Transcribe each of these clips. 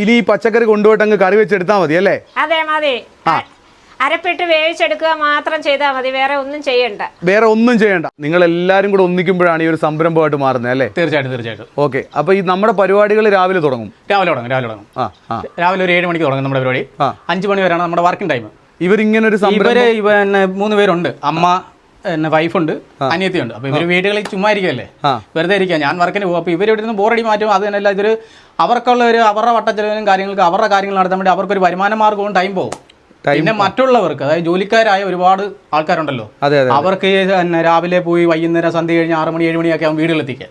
ഇനി ഈ പച്ചക്കറി കൊണ്ടുപോയിട്ട് അങ്ങ് കറി വെച്ചെടുത്താൽ മതി അല്ലേ? അതെ മതി. അരപ്പിട്ട് വേവിച്ചെടുക്കുക മാത്രം ചെയ്താൽ മതി, വേറെ ഒന്നും ചെയ്യണ്ട. നിങ്ങൾ എല്ലാവരും കൂടെ ഒന്നിക്കുമ്പോഴാണ് ഈ ഒരു സംരംഭമായിട്ട് മാറുന്നത് അല്ലേ? തീർച്ചയായിട്ടും. ഓക്കെ, അപ്പൊ ഈ നമ്മുടെ പരിപാടികൾ രാവിലെ തുടങ്ങും. രാവിലെ ഒരു 7 മണിക്ക് തുടങ്ങും നമ്മുടെ പരിപാടി. 5 മണി വരെയാണ് നമ്മുടെ വർക്കിംഗ് ടൈം. ഇവരിങ്ങനെ ഒരു സംരംഭം 3 പേരുണ്ട്. അമ്മ, വൈഫുണ്ട്, അനിയത്തിയുണ്ട്. അപ്പൊ ഇവര് വീടുകളിൽ ചുമ്മാ ഇരിക്കല്ലേ, വെറുതെ ഇരിക്കുക. ഞാൻ വർക്കിന് പോകും. അപ്പൊ ഇവർ ഇവിടെ നിന്ന് ബോറടി മാറ്റും. അത് തന്നെയല്ല, ഇതൊരു അവർക്കുള്ള അവരുടെ വട്ടച്ചെലവിനും കാര്യങ്ങൾക്ക് അവരുടെ കാര്യങ്ങൾ നടത്താൻ വേണ്ടി അവർക്കൊരു വരുമാന മാർഗവും ടൈം പോകും. പിന്നെ മറ്റുള്ളവർക്ക്, അതായത് ജോലിക്കാരായ ഒരുപാട് ആൾക്കാരുണ്ടല്ലോ, അവർക്ക് രാവിലെ പോയി വൈകുന്നേരം സന്ധ്യ കഴിഞ്ഞ് 6 മണി 7 മണിയൊക്കെ ആവും വീടുകളെത്തിക്കാൻ.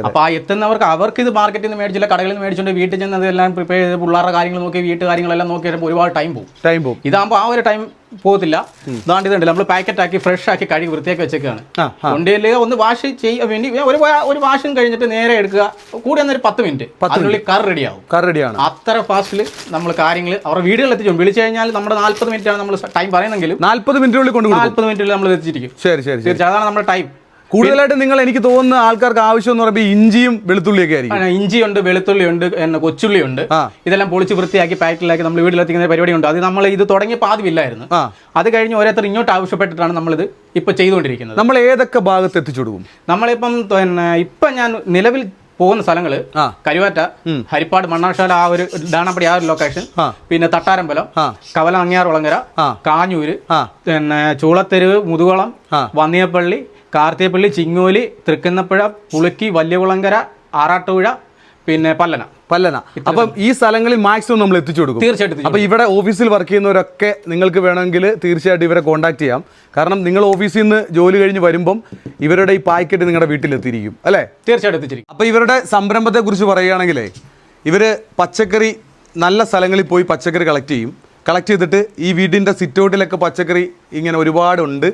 അപ്പൊ ആ എത്തുന്നവർക്ക് അവർക്ക് ഇത് മാർക്കറ്റിൽ നിന്ന് മേടിച്ചില്ല, കടകളിൽ നിന്ന് മേടിച്ചുകൊണ്ട് വീട്ടിൽ ചെന്ന് അതെല്ലാം പ്രിപ്പയർ ചെയ്ത് പിള്ളേരുടെ കാര്യങ്ങൾ നോക്കി വീട്ടു കാര്യങ്ങളെല്ലാം നോക്കി ഒരുപാട് ടൈം പോകും. ഇതാകുമ്പോൾ ആ ഒരു ടൈം പോകത്തില്ല. ഇതാണ്ട് ഇതുണ്ടല്ലോ, നമ്മൾ പാക്കറ്റ് ആക്കി ഫ്രഷ് ആക്കി കഴുകി വൃത്തിയാക്കി വെച്ചേക്കാണ്. കൊണ്ടുപോയി ഒന്ന് വാഷ് ചെയ്യാൻ വേണ്ടി ഒരു വാഷും കഴിഞ്ഞിട്ട് നേരെ എടുക്കുക. കൂടി വന്നൊരു 10 മിനിറ്റ് അതിനുള്ളിൽ കറി റെഡിയാവും. അത്ര ഫാസ്റ്റിൽ നമ്മൾ കാര്യങ്ങൾ അവരുടെ വീടുകളിൽ എത്തിച്ചു. വിളിച്ചു കഴിഞ്ഞാൽ നമ്മുടെ 40 മിനിറ്റ് ആണ് നമ്മൾ ടൈം പറയുന്നെങ്കിലും 40 മിനിറ്റിനുള്ളിൽ നമ്മൾ എത്തിച്ചിരിക്കും. ശരി, അതാണ് നമ്മുടെ ടൈം. കൂടുതലായിട്ട് നിങ്ങൾ എനിക്ക് തോന്നുന്ന ആൾക്കാർക്ക് ആവശ്യം എന്ന് പറയുമ്പോൾ ഇഞ്ചിയും വെളുത്തുള്ളിയൊക്കെ ആയിരിക്കും. ഇഞ്ചിയുണ്ട്, വെളുത്തുള്ളിയുണ്ട്, കൊച്ചുള്ളിയുണ്ട്. ഇതെല്ലാം പൊളിച്ച് വൃത്തിയാക്കി പാക്കറ്റിലാക്കി നമ്മൾ വീട്ടിലെത്തിക്കുന്ന പരിപാടിയുണ്ട്. അത് നമ്മൾ ഇത് തുടങ്ങിയപ്പോൾ ആദ്യം ഇല്ലായിരുന്നു. അത് കഴിഞ്ഞ് ഓരോരുത്തർ ഇങ്ങോട്ട് ആവശ്യപ്പെട്ടിട്ടാണ് നമ്മളിത് ഇപ്പൊ ചെയ്തുകൊണ്ടിരിക്കുന്നത്. നമ്മൾ ഏതൊക്കെ ഭാഗത്ത് എത്തിച്ചു കൊടുക്കും? നമ്മളിപ്പം ഇപ്പം ഞാൻ നിലവിൽ പോകുന്ന സ്ഥലങ്ങള് കരുവാറ്റ, ഹരിപ്പാട്, മണ്ണാർശാല, ആ ഒരു ഡാണപ്പടി, ആ ഒരു ലൊക്കേഷൻ, പിന്നെ തട്ടാരമ്പലം, കവല, അങ്ങാറുളങ്ങര, കാഞ്ഞൂര്, പിന്നെ ചൂളത്തെരുവ്, മുതുകുളം, വന്നിയപ്പള്ളി, കാർത്തിയപ്പള്ളി, ചിങ്ങോലി, തൃക്കുന്നപ്പുഴ, പുളുക്കി, വലിയകുളങ്കര, ആറാട്ടുപുഴ, പിന്നെ പല്ലന. അപ്പം ഈ സ്ഥലങ്ങളിൽ മാക്സിമം നമ്മൾ എത്തിച്ചു കൊടുക്കും. തീർച്ചയായിട്ടും. അപ്പോൾ ഇവിടെ ഓഫീസിൽ വർക്ക് ചെയ്യുന്നവരൊക്കെ നിങ്ങൾക്ക് വേണമെങ്കിൽ തീർച്ചയായിട്ടും ഇവരെ കോൺടാക്ട് ചെയ്യാം. കാരണം നിങ്ങൾ ഓഫീസിൽ നിന്ന് ജോലി കഴിഞ്ഞ് വരുമ്പം ഇവരുടെ ഈ പാക്കറ്റ് നിങ്ങളുടെ വീട്ടിലെത്തിയിരിക്കും അല്ലേ? തീർച്ചയായിട്ടും എത്തിച്ചിരിക്കും. അപ്പോൾ ഇവരുടെ സംരംഭത്തെക്കുറിച്ച് പറയുകയാണെങ്കിലേ, ഇവർ പച്ചക്കറി നല്ല സ്ഥലങ്ങളിൽ പോയി പച്ചക്കറി കളക്ട് ചെയ്തിട്ട് ഈ വീടിൻ്റെ സിറ്റൗട്ടിലൊക്കെ പച്ചക്കറി ഇങ്ങനെ ഒരുപാടുണ്ട്.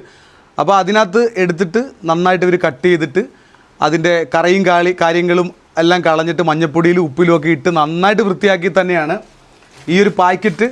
അപ്പോൾ അതിനകത്ത് എടുത്തിട്ട് നന്നായിട്ട് ഇവർ കട്ട് ചെയ്തിട്ട് അതിൻ്റെ കറയും കാര്യങ്ങളും എല്ലാം കളഞ്ഞിട്ട് മഞ്ഞപ്പൊടിയിലും ഉപ്പിലും ഒക്കെ ഇട്ട് നന്നായിട്ട് വൃത്തിയാക്കി തന്നെയാണ് ഈ ഒരു പാക്ക് ചെയ്ത്